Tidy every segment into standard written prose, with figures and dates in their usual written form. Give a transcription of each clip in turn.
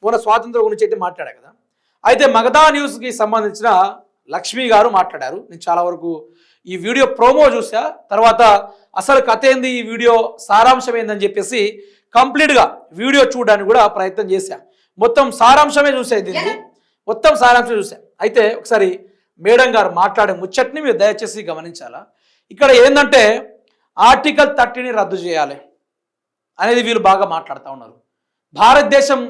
మన స్వాతంత్రం గురించి అయితే మాట్లాడా కదా. అయితే మగధా న్యూస్కి సంబంధించిన లక్ష్మి గారు మాట్లాడారు. నేను చాలా వరకు ఈ వీడియో ప్రోమో చూసా, తర్వాత అసలు కథ ఏంది, ఈ వీడియో సారాంశం ఏందని చెప్పేసి కంప్లీట్గా వీడియో చూడడానికి కూడా ప్రయత్నం చేశా. మొత్తం సారాంశమే చూసా, దీనికి మొత్తం సారాంశం చూసా. అయితే ఒకసారి మేడం గారు మాట్లాడే ముచ్చట్ని మీరు దయచేసి గమనించాలా. ఇక్కడ ఏంటంటే ఆర్టికల్ 30ని రద్దు చేయాలి అనేది వీళ్ళు బాగా మాట్లాడుతూ ఉన్నారు. భారతదేశం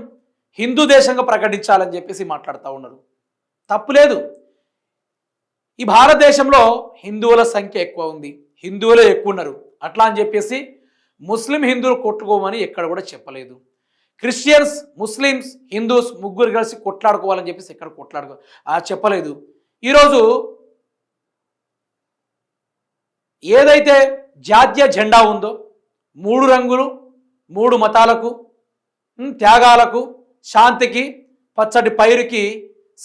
హిందూ దేశంగా ప్రకటించాలని చెప్పేసి మాట్లాడుతూ ఉన్నారు. తప్పులేదు. ఈ భారతదేశంలో హిందువుల సంఖ్య ఎక్కువ ఉంది, హిందువులే ఎక్కువ ఉన్నారు. అట్లా అని చెప్పేసి ముస్లిం హిందువులు కొట్టుకోమని ఎక్కడ కూడా చెప్పలేదు. క్రిస్టియన్స్, ముస్లిమ్స్, హిందూస్ ముగ్గురు కలిసి కొట్లాడుకోవాలని చెప్పేసి ఎక్కడ చెప్పలేదు. ఈరోజు ఏదైతే జాతీయ జెండా ఉందో 3 రంగులు, 3 మతాలకు, త్యాగాలకు, శాంతికి, పచ్చటి పైరుకి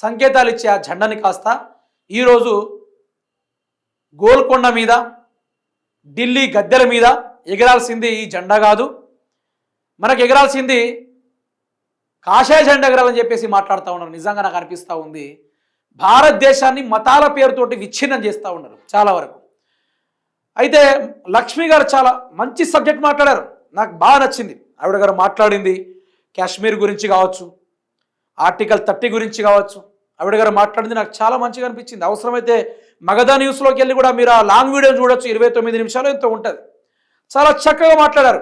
సంకేతాలు ఇచ్చే ఆ జెండాని కాస్త ఈరోజు గోల్కొండ మీద, ఢిల్లీ గద్దెల మీద ఎగరాల్సింది ఈ జెండా కాదు, మనకు ఎగరాల్సింది కాషాయ జెండా ఎగరాలని చెప్పేసి మాట్లాడుతూ ఉన్నారు. నిజంగా నాకు అనిపిస్తూ ఉంది, భారతదేశాన్ని మతాల పేరుతోటి విచ్ఛిన్నం చేస్తూ ఉన్నారు చాలా వరకు. అయితే లక్ష్మి గారు చాలా మంచి సబ్జెక్ట్ మాట్లాడారు, నాకు బాగా నచ్చింది. ఆవిడ గారు మాట్లాడింది కాశ్మీర్ గురించి కావచ్చు, ఆర్టికల్ 30 గురించి కావచ్చు, ఆవిడ గారు మాట్లాడింది నాకు చాలా మంచిగా అనిపించింది. అవసరమైతే మగధా న్యూస్లోకి వెళ్ళి కూడా మీరు ఆ లాంగ్ వీడియో చూడొచ్చు, 29 నిమిషాలు ఎంతో ఉంటుంది. చాలా చక్కగా మాట్లాడారు.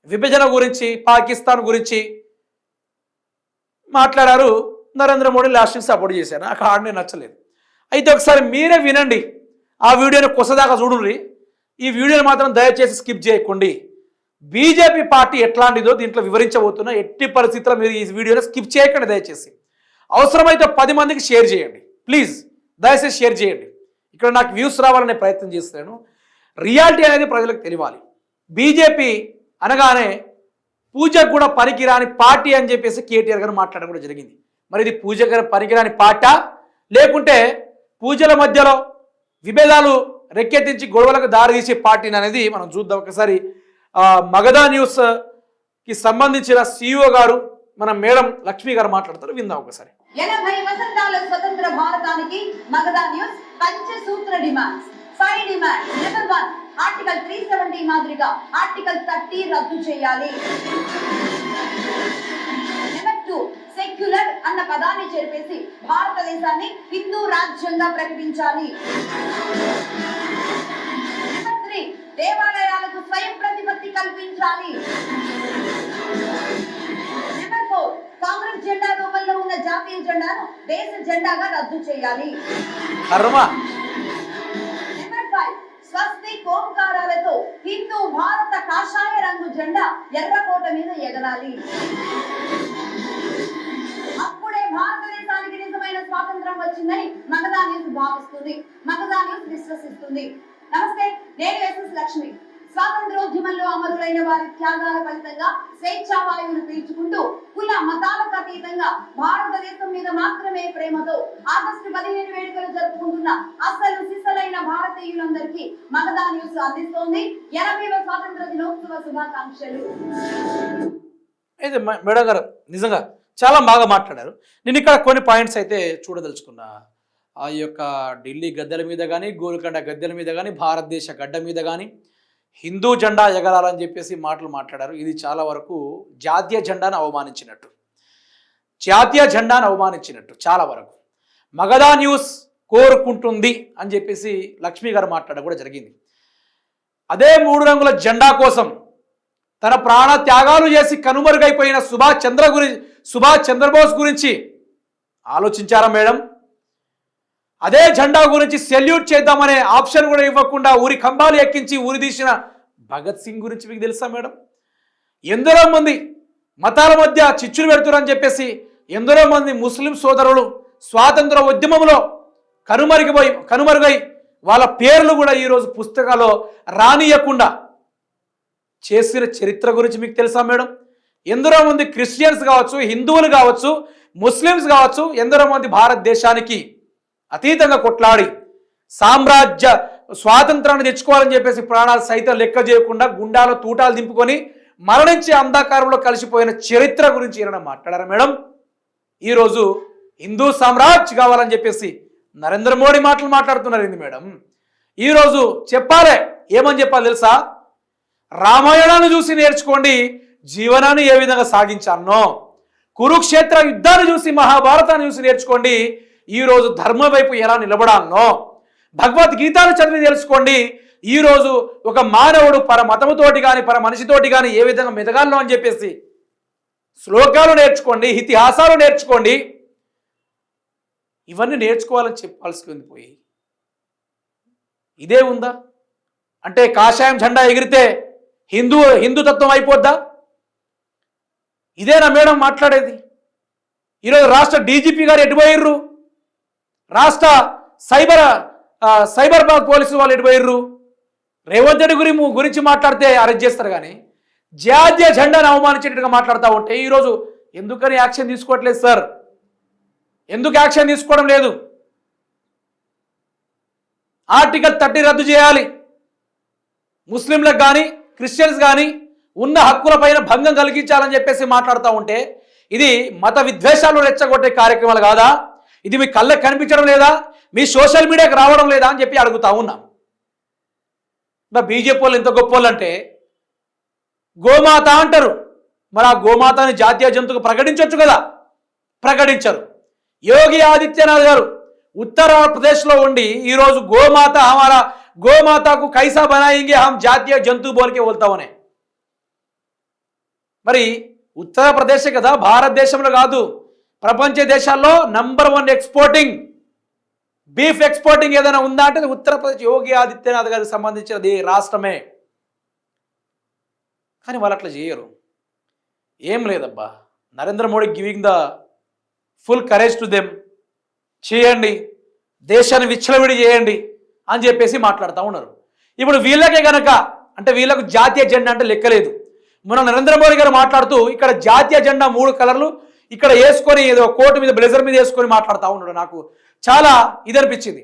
విభజన గురించి, పాకిస్తాన్ గురించి మాట్లాడారు. నరేంద్ర మోడీ లాస్ట్కి సపోర్ట్ చేశారు, నాకు ఆడనే నచ్చలేదు. అయితే ఒకసారి మీరే వినండి, ఆ వీడియోని కొసదాకా చూడండి. ఈ వీడియోని మాత్రం దయచేసి స్కిప్ చేయకండి. బీజేపీ పార్టీ ఎట్లాంటిదో దీంట్లో వివరించబోతున్నా. ఎట్టి పరిస్థితుల్లో మీరు ఈ వీడియోని స్కిప్ చేయకండి దయచేసి. అవసరమైతే 10 మందికి షేర్ చేయండి ప్లీజ్, దయచేసి షేర్ చేయండి. ఇక్కడ నాకు వ్యూస్ రావాలనే ప్రయత్నం చేస్తున్నాను. రియాలిటీ అనేది ప్రజలకు తెలియాలి. బీజేపీ అనగానే పూజకు కూడా పనికిరాని పార్టీ అని చెప్పేసి కేటీఆర్ గారు మాట్లాడడం కూడా జరిగింది. మరి ఇది పూజకు పనికిరాని పార్టీ లేకుంటే పూజల మధ్యలో విభేదాలు రెక్కెత్తించి గొడవలకు దారితీసే పార్టీని అనేది మనం చూద్దాం. ఒకసారి మగధా న్యూస్కి సంబంధించిన CEO గారు మన మేడం లక్ష్మి గారు మాట్లాడతారు, విందాం ఒకసారి. 80 వసంతాల స్వతంత్ర భారతానికి Magadha news Panchasutra demands. 5 demands. Number 1, article 370 మాదిరిగా ఆర్టికల్ 30 రద్దు చేయాలి. నెంబర్ 2, సెక్యులర్ అన్న పదాన్ని చేర్పేసి భారతదేశాన్ని హిందూ రాజ్యంగా ప్రకటించాలి. నెంబర్ 3, దేవాలయాలకు స్వయం ప్రతిపత్తి కల్పించాలి. నెంబర్ 4, కాంగ్రెస్ జెండా రూపంలో ఉన్న జాతీయ జెండాను దేశ జెండాగా రద్దు చేయాలి. నెంబర్ 5, స్వస్తి ఓంకారాలతో హిందూ భారత కాషాయ రంగు జెండా ఎర్రకోట మీద ఎగరాలి. అప్పుడే భారతదేశానికి నిజమైన స్వాతంత్రం వచ్చిందని మగధా న్యూస్ భావిస్తుంది, మగధా న్యూస్ విశ్వసిస్తుంది. నమస్తే, నేను ఎస్ఎస్ లక్ష్మి. స్వాతంత్రోద్యమంలో అమరులైన వారి త్యాగాల ఫలితంగా స్వేచ్ఛావాయువులు పీల్చుకుంటూ కుల మతాలకు అతీతంగా భారతదేశం మీద మాత్రమే ప్రేమతో ఆగస్టు 15 వేడుకలు జరుపుకుంటున్న అసలు సిసలైన భారతీయులందరికీ మగధా న్యూస్ అందిస్తోంది 80వ స్వాతంత్ర దినోత్సవ శుభాకాంక్షలు. అయితే మేడం గారు నిజంగా చాలా బాగా మాట్లాడారు. నేను ఇక్కడ కొన్ని పాయింట్స్ అయితే చూడదలుచుకున్నా. ఆ యొక్క ఢిల్లీ గద్దెల మీద కానీ, గోల్కొండ గద్దెల మీద కానీ, భారతదేశ గడ్డ మీద కానీ హిందూ జెండా ఎగరాలని చెప్పేసి మాటలు మాట్లాడారు. ఇది చాలా వరకు జాతీయ జెండాను అవమానించినట్టు, చాలా వరకు మగధా న్యూస్ కోరుకుంటుంది అని చెప్పేసి లక్ష్మి గారు మాట్లాడడం కూడా జరిగింది. అదే 3 రంగుల జెండా కోసం తన ప్రాణ త్యాగాలు చేసి కనుమరుగైపోయిన సుభాష్ చంద్రబోస్ గురించి ఆలోచించారా మేడం? అదే జెండా గురించి సెల్యూట్ చేద్దామనే ఆప్షన్ కూడా ఇవ్వకుండా ఊరి కంబాలు ఎక్కించి ఊరి తీసిన భగత్ సింగ్ గురించి మీకు తెలుసా మేడం? ఎందరో మంది మతాల మధ్య చిచ్చులు పెడుతున్నారని చెప్పేసి ఎందరో మంది ముస్లిం సోదరులు స్వాతంత్ర ఉద్యమంలో కనుమరుగై వాళ్ళ పేర్లు కూడా ఈరోజు పుస్తకాల్లో రానియకుండా చేసిన చరిత్ర గురించి మీకు తెలుసా మేడం? ఎందరో మంది క్రిస్టియన్స్ కావచ్చు, హిందువులు కావచ్చు, ముస్లిమ్స్ కావచ్చు, ఎందరో మంది భారతదేశానికి అతీతంగా కొట్లాడి స్వాతంత్రాన్ని తెచ్చుకోవాలని చెప్పేసి ప్రాణాలు సైతం లెక్క చేయకుండా గుండాలో తూటాలు దింపుకొని మరణించి అంధకారంలో కలిసిపోయిన చరిత్ర గురించి ఏమైనా మాట్లాడారా మేడం? ఈరోజు హిందూ సామ్రాజ్ కావాలని చెప్పేసి నరేంద్ర మోడీ మాటలు మాట్లాడుతున్నారు ఏంది మేడం? ఈరోజు చెప్పాలి, ఏమని చెప్పాలి తెలుసా? రామాయణాన్ని చూసి నేర్చుకోండి జీవనాన్ని ఏ విధంగా సాగించానో, కురుక్షేత్ర యుద్ధాన్ని చూసి మహాభారతాన్ని చూసి నేర్చుకోండి ఈరోజు ధర్మ వైపు ఎలా నిలబడాలనో, భగవద్గీతను చదివి తెలుసుకోండి ఈరోజు ఒక మానవుడు పర మతముతోటి కానీ పర మనిషితోటి కానీ ఏ విధంగా మెదగాలనో అని చెప్పేసి శ్లోకాలు నేర్చుకోండి, ఇతిహాసాలు నేర్చుకోండి. ఇవన్నీ నేర్చుకోవాలని చెప్పాల్సి ఉంది. పోయి ఇదే ఉందా అంటే కాషాయం జెండా ఎగిరితే హిందూతత్వం అయిపోద్దా? ఇదేనా మేడం మాట్లాడేది? ఈరోజు రాష్ట్ర డీజీపీ గారు ఎటుపోయిర్రు? రాష్ట్ర సైబర్ పోలీసు వాళ్ళు ఎటుపోయిర్రు? రేవంత్ రెడ్డి గురించి మాట్లాడితే అరెస్ట్ చేస్తారు, కానీ జాతీయ జెండాను అవమానించేట్టుగా మాట్లాడుతూ ఉంటే ఈరోజు ఎందుకని యాక్షన్ తీసుకోవట్లేదు సార్? ఎందుకు యాక్షన్ తీసుకోవడం లేదు? ఆర్టికల్ 30 రద్దు చేయాలి. ముస్లింలకు కానీ క్రిస్టియన్స్ కానీ ఉన్న హక్కులపైన భంగం కలిగించాలని చెప్పేసి మాట్లాడుతూ ఉంటే ఇది మత విద్వేషాలు రెచ్చగొట్టే కార్యక్రమాలు కాదా? ఇది మీ కళ్ళకు కనిపించడం లేదా? మీ సోషల్ మీడియాకి రావడం లేదా అని చెప్పి అడుగుతా ఉన్నాం. బీజేపీ వాళ్ళు ఎంత గొప్ప వాళ్ళు అంటే గోమాత అంటారు. మరి ఆ గోమాతని జాతీయ జంతువుకు ప్రకటించవచ్చు కదా, ప్రకటించరు. యోగి ఆదిత్యనాథ్ గారు ఉత్తరప్రదేశ్లో ఉండి ఈరోజు గోమాత హమారా గోమాతకు కైసా బనాయింగే హమ్ జాతీయ జంతువు బోల్కే బోల్తామనే. మరి ఉత్తరప్రదేశ్ కదా, భారతదేశంలో కాదు ప్రపంచ దేశాల్లో #1 ఎక్స్పోర్టింగ్ బీఫ్ ఎక్స్పోర్టింగ్ ఏదైనా ఉందా అంటే ఉత్తరప్రదేశ్ యోగి ఆదిత్యనాథ్ గారికి సంబంధించినది రాష్ట్రమే. కానీ వాళ్ళు అట్లా చేయరు. ఏం లేదబ్బా, Narendra Modi giving the full courage to them. చేయండి, దేశాన్ని విచ్చలవిడి చేయండి అని చెప్పేసి మాట్లాడుతూ ఉన్నారు. ఇప్పుడు వీళ్ళకే గనక అంటే వీళ్ళకు జాతీయ జెండా అంటే లెక్కలేదు. మన నరేంద్ర మోడీ గారు మాట్లాడుతూ ఇక్కడ జాతీయ జెండా 3 కలర్లు ఇక్కడ వేసుకొని ఏదో కోటు మీద బ్లేజర్ మీద వేసుకొని మాట్లాడుతూ ఉన్నాడు. నాకు చాలా ఇది అనిపించింది.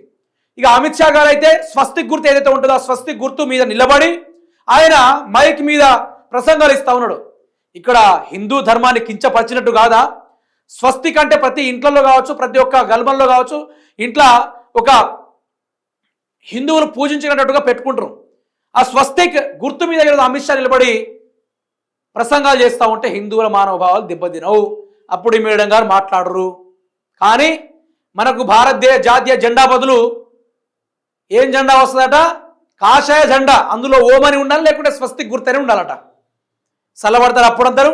ఇక అమిత్ షా గారు అయితే స్వస్తిక్ గుర్తు ఏదైతే ఉంటుందో ఆ స్వస్తిక్ గుర్తు మీద నిలబడి ఆయన మైక్ మీద ప్రసంగాలు ఇస్తూ ఉన్నాడు. ఇక్కడ హిందూ ధర్మాన్ని కించపరిచినట్టు కాదా? స్వస్తిక్ అంటే ప్రతి ఇంట్లో కావచ్చు, ప్రతి ఒక్క గల్బంలో కావచ్చు, ఇంట్లో ఒక హిందువులు పూజించినట్టుగా పెట్టుకుంటారు. ఆ స్వస్తిక్ గుర్తు మీద ఈరోజు అమిత్ షా నిలబడి ప్రసంగాలు చేస్తూ ఉంటే హిందువుల మానవభావాలు దెబ్బతినవు. అప్పుడు ఈ మేడం గారు మాట్లాడరు. కానీ మనకు జాతీయ జెండా బదులు ఏం జెండా వస్తుందట? కాషాయ జెండా. అందులో ఓమని ఉండాలి, లేకుంటే స్వస్తిక్ గుర్తని ఉండాలట. సలబడతారు అప్పుడందరూ.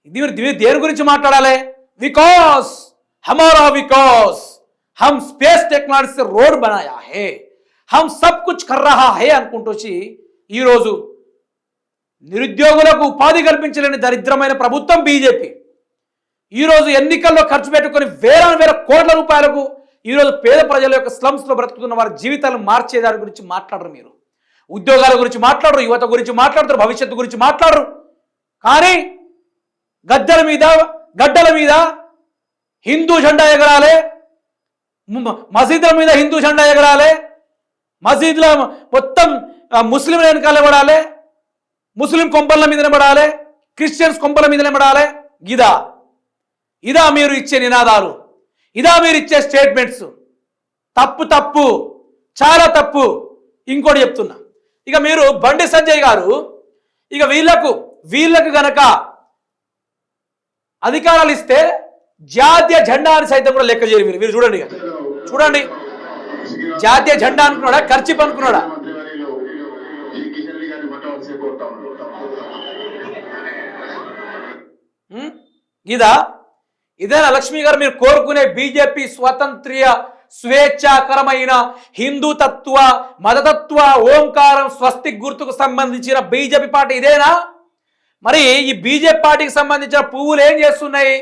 ఇది దేని గురించి మాట్లాడాలి? వికాస్ హమారా వికాస్ హమ్ స్పేస్ టెక్నాలజీ से रोड बनाया है हम सब कुछ कर रहा है అనుకుంటూ వచ్చి ఈరోజు నిరుద్యోగులకు ఉపాధి కల్పించలేని దరిద్రమైన ప్రభుత్వం బీజేపీ. ఈరోజు ఎన్నికల్లో ఖర్చు పెట్టుకొని వేల కోట్ల రూపాయలకు ఈరోజు పేద ప్రజల యొక్క స్లమ్స్లో బ్రతుకుతున్న వారి జీవితాలను మార్చే దాని గురించి మాట్లాడరు. మీరు ఉద్యోగాల గురించి మాట్లాడరు, యువత గురించి మాట్లాడతారు, భవిష్యత్తు గురించి మాట్లాడరు. కానీ గడ్డల మీద హిందూ జెండా ఎగరాలి, మసీదుల మీద హిందూ జెండా ఎగరాలి, మసీదుల మొత్తం ముస్లింల వెనకాల పడాలి, ముస్లిం కొంపల మీద నిలబడాలి, క్రిస్టియన్స్ కొంపల మీద నిలబడాలి. ఇదా మీరు ఇచ్చే నినాదాలు? ఇదా మీరు ఇచ్చే స్టేట్మెంట్స్? తప్పు, చాలా తప్పు. ఇంకోటి చెప్తున్నా, ఇక మీరు బండి సంజయ్ గారు ఇక వీళ్ళకు గనక అధికారాలు ఇస్తే జాతీయ జెండా అని సైతం కూడా లెక్క చేయరు. మీరు చూడండి జాతీయ జెండా అనుకున్నాడా, ఖర్చు అనుకున్నాడా? ఇదేనా లక్ష్మి గారు మీరు కోరుకునే బీజేపీ స్వతంత్ర స్వేచ్ఛాకరమైన హిందూతత్వ మతతత్వ ఓంకారం స్వస్తిక్ గుర్తుకు సంబంధించిన బీజేపీ పార్టీ ఇదేనా? మరి ఈ బీజేపీ పార్టీకి సంబంధించిన పువ్వులు ఏం చేస్తున్నాయి?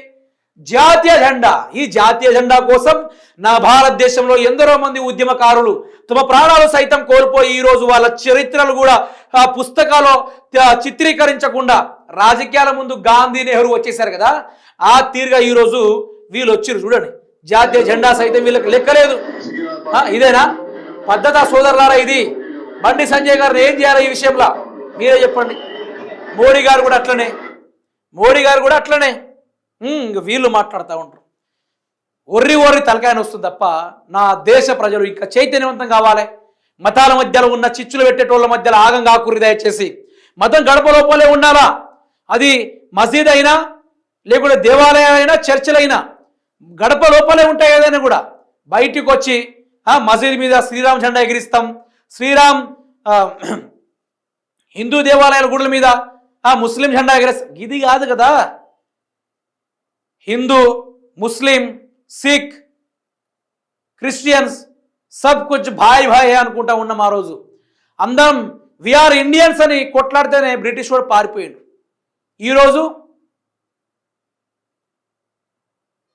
జాతీయ జెండా. ఈ జాతీయ జెండా కోసం నా భారతదేశంలో ఎందరో మంది ఉద్యమకారులు తమ ప్రాణాలు సైతం కోల్పోయి ఈరోజు వాళ్ళ చరిత్రలు కూడా పుస్తకాలు చిత్రీకరించకుండా రాజకీయాల ముందు గాంధీ నెహ్రూ వచ్చేసారు కదా, ఆ తీరుగా ఈరోజు వీళ్ళు వచ్చిరు. చూడండి, జాతీయ జెండా సైతం వీళ్ళకి లెక్కలేదు. ఇదేనా పద్ధత సోదరులారా? ఇది బండి సంజయ్ గారిని ఏం చేయాలి ఈ విషయంలో మీరే చెప్పండి. మోడీ గారు కూడా అట్లనే, మోడీ గారు కూడా అట్లనే. ఇంక వీళ్ళు మాట్లాడుతూ ఉంటారు. ఒర్రి తలకాయన వస్తుంది తప్ప నా దేశ ప్రజలు ఇంకా చైతన్యవంతం కావాలి. మతాల మధ్యలో ఉన్న చిచ్చులు పెట్టేటోళ్ళ మధ్యలో ఆగం కాకూరి దయచేసి. మతం గడప లోపలే ఉండాలా. అది మసీద్ అయినా లేకుంటే దేవాలయాలైనా చర్చలైనా గడప లోపలే ఉంటాయి. ఏదైనా కూడా బయటికి వచ్చి మసీద్ మీద శ్రీరామ్ జెండా ఎగిరిస్తాం, హిందూ దేవాలయాల గుడుల మీద ముస్లిం జెండా ఎగిరిస్తాం, ఇది కాదు కదా. హిందూ, ముస్లిం, సిక్, క్రిస్టియన్స్ సబ్ కుచ్ భాయ్ భాయ్ అనుకుంటా ఉన్నాం. ఆ రోజు అందరం వీఆర్ ఇండియన్స్ అని కొట్లాడితేనే బ్రిటిష్ వాడు పారిపోయాడు. ఈరోజు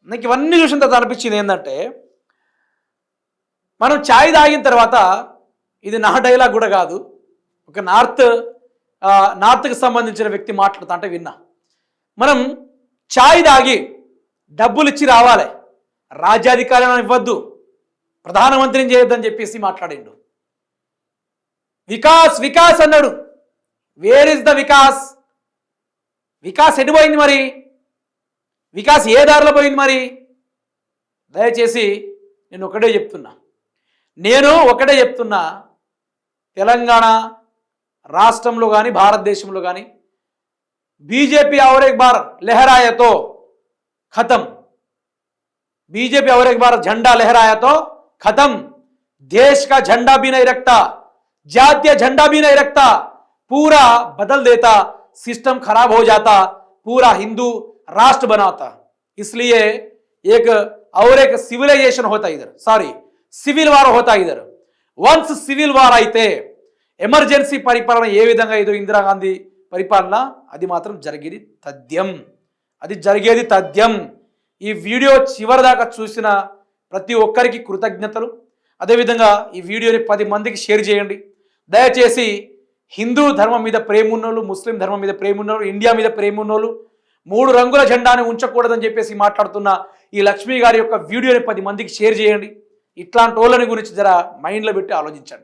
నాకు ఇవన్నీ చూసిన తర్వాత అనిపించింది ఏంటంటే, మనం ఛాయ్ తాగిన తర్వాత, ఇది నా డైలాగ్ కూడా కాదు, ఒక నార్త్కి సంబంధించిన వ్యక్తి మాట్లాడుతా అంటే విన్నా. మనం ఛాయ్ తాగి డబ్బులు ఇచ్చి రావాలి, రాజ్యాధికారం ఇవ్వద్దు, ప్రధానమంత్రిని చేయొద్దని చెప్పేసి మాట్లాడిండు. వికాస్ అన్నాడు. Where is the Vikas? Vikas ఎటు పోయింది మరి? వికాస్ ఏ దారిలో పోయింది మరి? దయచేసి నేను ఒకటే చెప్తున్నా, తెలంగాణ రాష్ట్రంలో కానీ భారతదేశంలో కానీ బీజేపీ और एक बार लहराया तो खत्म, बीजेपी और एक बार झंडा लहराया तो खत्म, देश का झंडा भी नहीं रखता, जातीय झंडा भी नहीं रखता, पूरा बदल देता, सिस्टम खराब हो जाता, पूरा हिंदू राष्ट्र बनाता. इसलिए एक सिविलाइजेशन होता इधर, సివిల్ వార్ होता इधर. వన్స్ సివిల్ వార్ అయితే ఎమర్జెన్సీ పరిపాలన ఏ విధంగా ఏదో ఇందిరాగాంధీ పరిపాలన, అది మాత్రం జరిగేది తథ్యం. ఈ వీడియో చివరి దాకా చూసిన ప్రతి ఒక్కరికి కృతజ్ఞతలు. అదేవిధంగా ఈ వీడియోని 10 మందికి షేర్ చేయండి. దయచేసి హిందూ ధర్మం మీద ప్రేమ ఉన్నోళ్ళు, ముస్లిం ధర్మం మీద ప్రేమ ఉన్నోళ్ళు, ఇండియా మీద ప్రేమ ఉన్నోళ్ళు 3 రంగుల జెండాని ఉంచకూడదని చెప్పేసి మాట్లాడుతున్న ఈ లక్ష్మి గారి యొక్క వీడియోని 10 మందికి షేర్ చేయండి. ఇట్లాంటి వాళ్ళని గురించి జర మైండ్లో పెట్టి ఆలోచించండి.